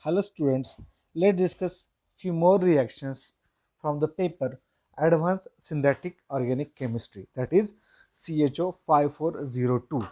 Hello students, let's discuss few more reactions from the paper Advanced Synthetic Organic Chemistry, that is CHO 5402.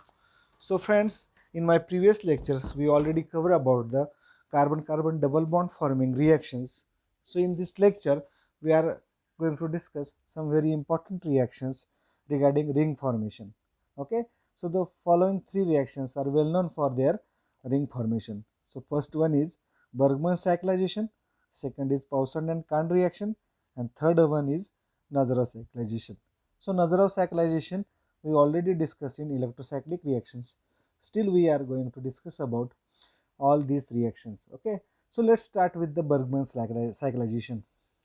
So friends, in my previous lectures we already covered about the carbon-carbon double bond forming reactions. So in this lecture we are going to discuss some very important reactions regarding ring formation. Okay, so the following three reactions are well known for their ring formation. So first one is Bergman cyclization, second is Poisson and Kahn reaction, and third one is Nazarov cyclization. So Nazarov cyclization we already discussed in electrocyclic reactions. Still we are going to discuss about all these reactions. Okay, so let's start with the Bergman cyclization.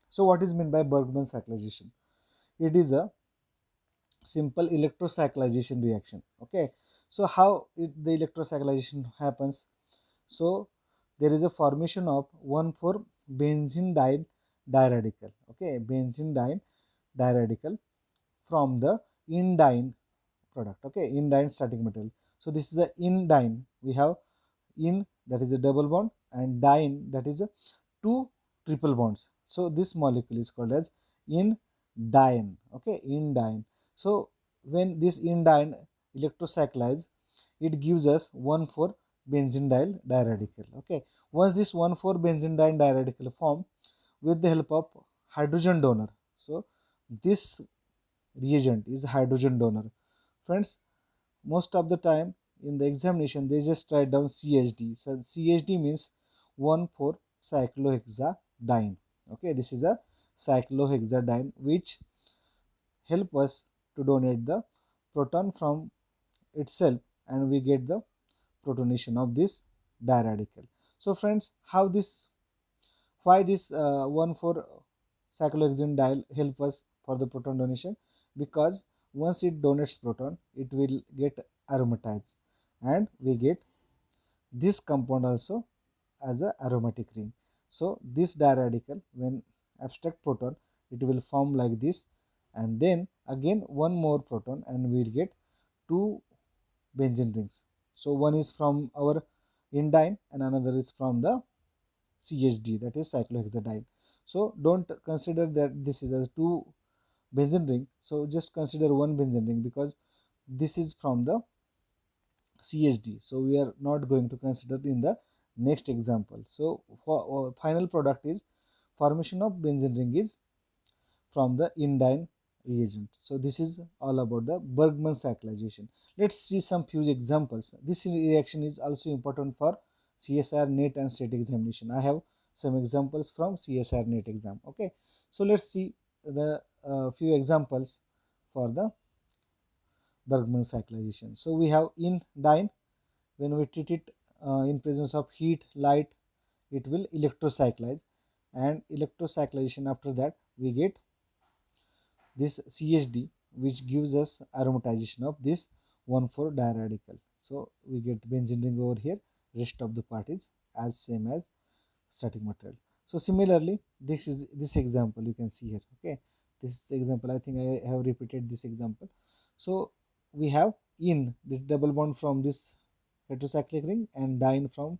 So what is meant by Bergman cyclization? It is a simple electrocyclization reaction. Okay, so how the electrocyclization happens? So there is a formation of 1,4 benzene diradical. Okay, benzene diradical from the indiene product. Okay, indiene starting material. So this is the indiene. We have in, that is a double bond, and diene, that is a two triple bonds. So this molecule is called as indiene. Okay, indiene. So when this indiene electrocyclize, it gives us 1,4 benzene diradical. Okay, once this 1,4 benzene diradical form with the help of hydrogen donor, so this reagent is hydrogen donor. Friends, most of the time in the examination they just write down CHD. So CHD means 1,4 cyclohexadiene. Okay, this is a cyclohexadiene which help us to donate the proton from itself, and we get the protonation of this diradical. So friends, how this, why this 1,4 cyclohexadiene help us for the proton donation? Because once it donates proton, it will get aromatized, and we get this compound also as a aromatic ring. So this diradical, when abstract proton, it will form like this, and then again one more proton, and we will get two benzene rings. So one is from our indiene and another is from the CHD, that is cyclohexadiene. So don't consider that this is a two benzene ring. So just consider one benzene ring, because this is from the CHD. So we are not going to consider in the next example. So for final product is formation of benzene ring is from the indiene reagent. So this is all about the Bergman cyclization. Let's see some few examples. This reaction is also important for CSIR NET and state examination. I have some examples from CSIR NET exam. Okay, so let's see the few examples for the Bergman cyclization. So we have indiene. When we treat it in presence of heat, light, it will electrocyclize, and electrocyclization, after that we get this CHD, which gives us aromatization of this 1,4 diradical. So we get benzene ring over here, rest of the part is as same as static material. So similarly, this is this example you can see here. Okay, this example, I think I have repeated this example. So we have in the double bond from this heterocyclic ring and diene from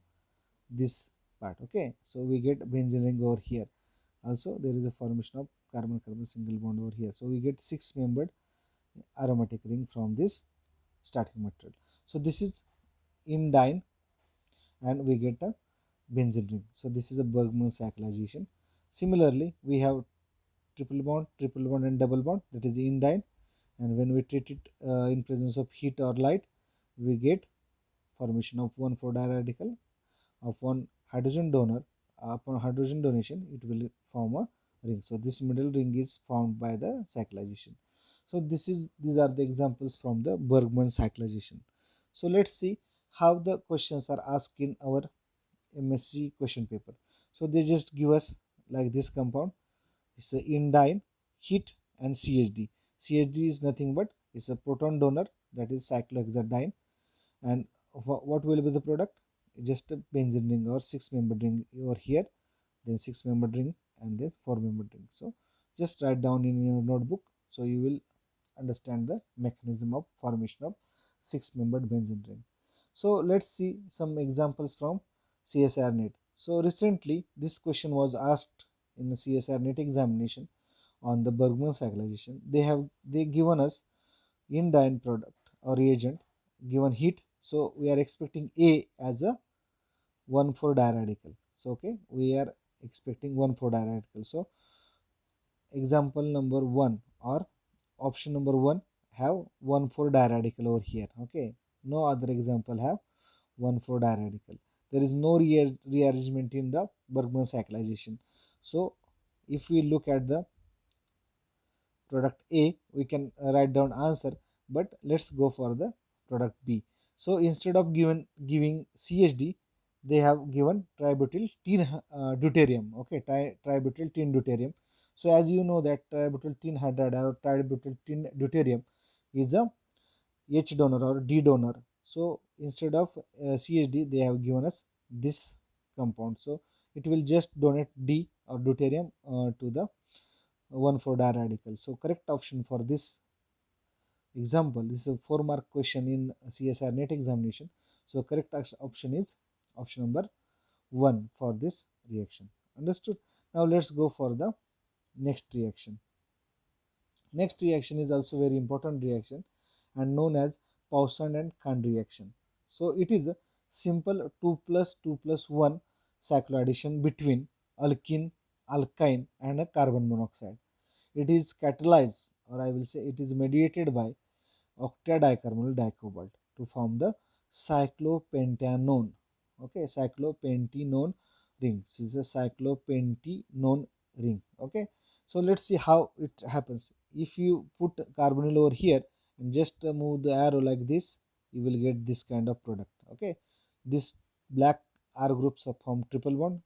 this part. Okay, so we get benzene ring over here. Also there is a formation of carbon carbon single bond over here. So we get 6-membered aromatic ring from this static material. So this is indiene, and we get a benzene ring. So this is a Bergman cyclization. Similarly, we have triple bond and double bond, that is indiene, and when we treat it in presence of heat or light, we get formation of 1,4 diradical of one hydrogen donor. Upon hydrogen donation, it will form a ring. So this middle ring is formed by the cyclization. So these are the examples from the Bergman cyclization. So let's see how the questions are asked in our MSc question paper. So they just give us like this compound. It's a indiene, heat, and CHD. CHD is nothing but it's a proton donor, that is cyclohexadiene. And what will be the product? Just a benzene ring or 6-membered ring over here, then 6-membered ring, and then 4-membered ring. So just write down in your notebook, so you will understand the mechanism of formation of 6-membered benzene ring. So let's see some examples from CSIR NET. So recently this question was asked in the CSR NET examination on the Bergman cyclization. They given us indiene product or reagent given heat. So we are expecting A as a 1,4 diradical. So okay, we are expecting 1,4 diradical. So example number 1 or option number 1 have 1,4 diradical over here. Okay, no other example have 1,4 diradical. There is no rearrangement in the Bergman cyclization. So if we look at the product A, we can write down answer, but let's go for the product B. So instead of giving CHD, they have given tributyl tin deuterium. Okay, tributyl tin deuterium. So as you know that tributyl tin hydride or tributyl tin deuterium is a H donor or D donor. So instead of CHD, they have given us this compound. So it will just donate D or deuterium to the 1,4 diradical. So correct option for this example, this is a 4-mark question in CSR NET examination. So correct option is option number 1 for this reaction. Understood? Now let's go for the next reaction. Next reaction is also very important reaction and known as Poisson and Kahn reaction. So it is a simple 2 plus 2 plus 1 cycloaddition between alkene, alkyne and a carbon monoxide. It is catalyzed, or I will say it is mediated by octadicarbonyl dicobalt to form the cyclopentanone. Okay, cyclopentanone ring. This is a cyclopentanone ring. Okay, so let's see how it happens. If you put carbonyl over here and just move the arrow like this, you will get this kind of product. Okay, this black R groups are form triple bond,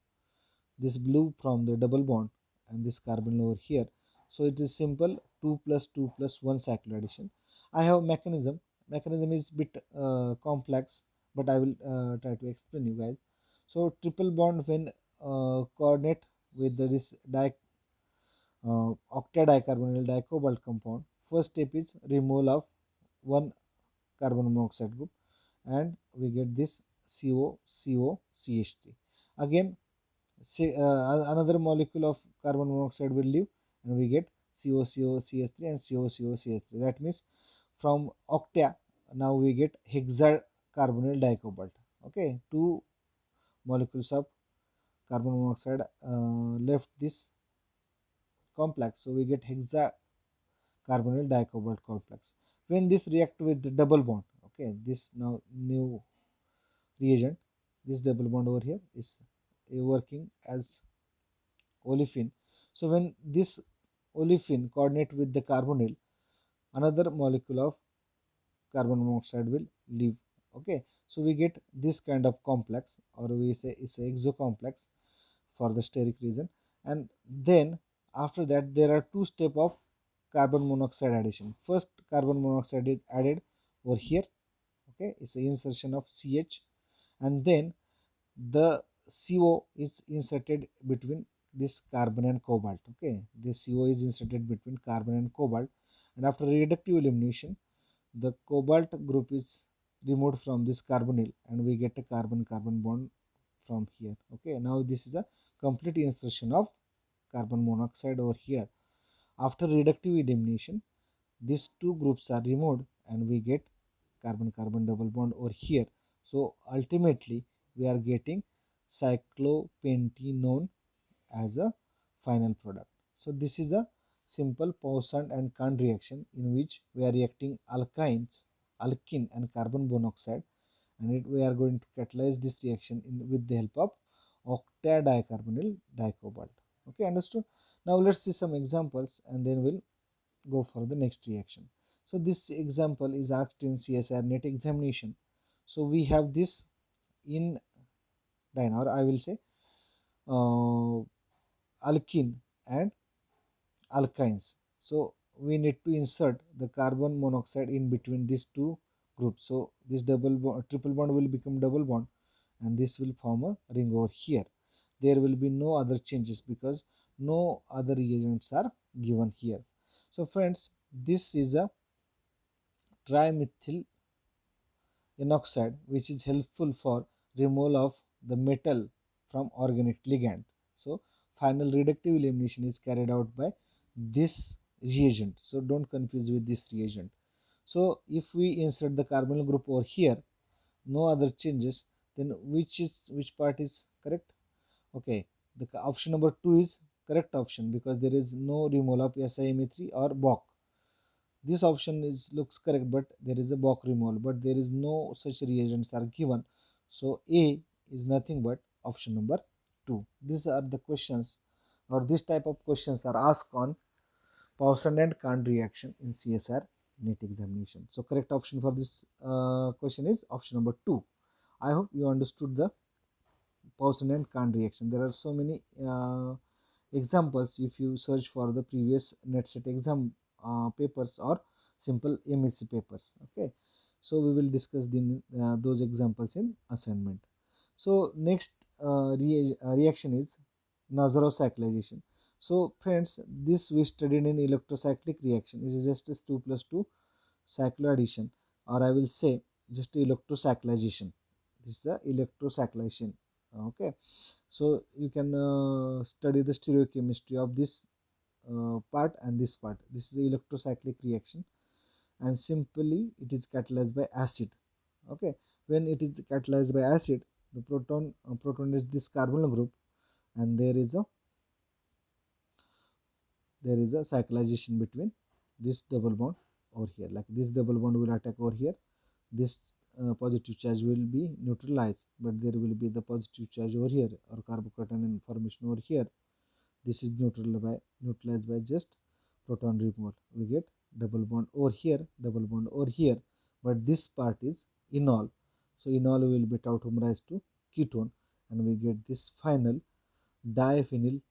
this blue from the double bond, and this carbon over here. So it is simple 2 plus 2 plus 1 cycloaddition. I have mechanism is bit complex, but I will try to explain you guys. So triple bond when coordinate with this octadicarbonyl dicobalt compound, first step is removal of one carbon monoxide group and we get this COCOCH3. Again, say another molecule of carbon monoxide will leave and we get COCOCH3 and COCOCH3. That means from octa now we get hexacarbonyl dicobalt. Okay, two molecules of carbon monoxide left this complex, so we get hexacarbonyl dicobalt complex. When this react with the double bond, okay, this now new reagent, this double bond over here is working as olefin. So when this olefin coordinate with the carbonyl, another molecule of carbon monoxide will leave. Okay, so we get this kind of complex, or we say it's a exocomplex for the steric region. And then after that there are two steps of carbon monoxide addition. First carbon monoxide is added over here. Okay, it's the insertion of CH, and then the CO is inserted between this carbon and cobalt. Okay, this CO is inserted between carbon and cobalt, and after reductive elimination, the cobalt group is removed from this carbonyl, and we get a carbon-carbon bond from here. Okay, now this is a complete insertion of carbon monoxide over here. After reductive elimination, these two groups are removed, and we get carbon-carbon double bond over here. So ultimately, we are getting cyclopentanone as a final product. So this is a simple Poisson and Kahn reaction in which we are reacting alkynes, alkene and carbon monoxide, and we are going to catalyze this reaction with the help of octadicarbonyl dicobalt. Okay, understood? Now let's see some examples and then we'll go for the next reaction. So this example is asked in CSR NET examination. So we have this in or I will say uh, alkene and alkynes. So we need to insert the carbon monoxide in between these two groups. So this triple bond will become double bond, and this will form a ring over here. There will be no other changes because no other reagents are given here. So friends, this is a trimethyl enoxide which is helpful for removal of the metal from organic ligand. So final reductive elimination is carried out by this reagent. So don't confuse with this reagent. So if we insert the carbonyl group over here, no other changes, then which part is correct? Okay, the option number 2 is correct option because there is no removal of SiMe3 or BOC. This option is looks correct, but there is a BOC removal, but there is no such reagents are given. So A is nothing but option number 2. These are the questions, or this type of questions are asked on Pauson and Kahn reaction in CSIR NET examination. So correct option for this question is option number 2. I hope you understood the Pauson and Kahn reaction. There are so many examples if you search for the previous NET set exam papers or simple MSc papers. Okay, so we will discuss those examples in assignment. So next reaction is Nazarov cyclization. So friends, this we studied in electrocyclic reaction. It is just as 2 plus 2 cycloaddition, or I will say just electrocyclization. This is the electrocyclization. Okay, so you can study the stereochemistry of this part and this part. This is the electrocyclic reaction, and simply it is catalyzed by acid. Okay, when it is catalyzed by acid, the proton is this carbonyl group, and there is a cyclization between this double bond over here. Like this double bond will attack over here, this positive charge will be neutralized, but there will be the positive charge over here, or carbocation formation over here. This is neutralized by just proton removal. We get double bond over here, double bond over here, but this part is enol. So enol will be tautomerized to ketone, and we get this final diphenyl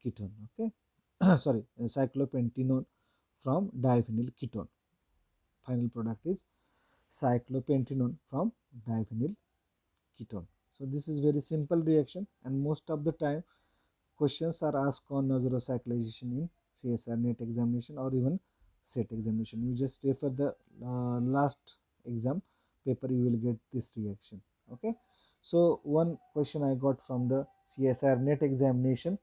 ketone. Okay, sorry, cyclopentanone from diphenyl ketone. Final product is cyclopentanone from diphenyl ketone. So this is very simple reaction, and most of the time questions are asked on Nazarov cyclization in CSIR NET examination or even SET examination. You just refer the last exam paper, you will get this reaction. Okay, so one question I got from the CSIR NET examination.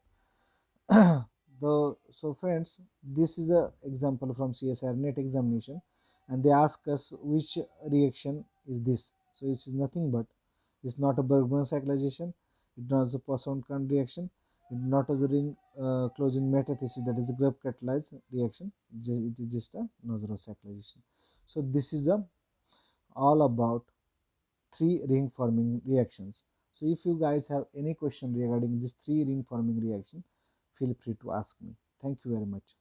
So friends, this is a example from CSIR NET examination, and they ask us which reaction is this. So it is nothing but, it's not a Bergman cyclization, it's not a Poisson-Kahn reaction, it's not a ring closing metathesis, that is a Grubb catalyzed reaction. It is just a Nazarov cyclization. So this is all about 3 ring forming reactions. So if you guys have any question regarding this 3 ring forming reaction, feel free to ask me. Thank you very much.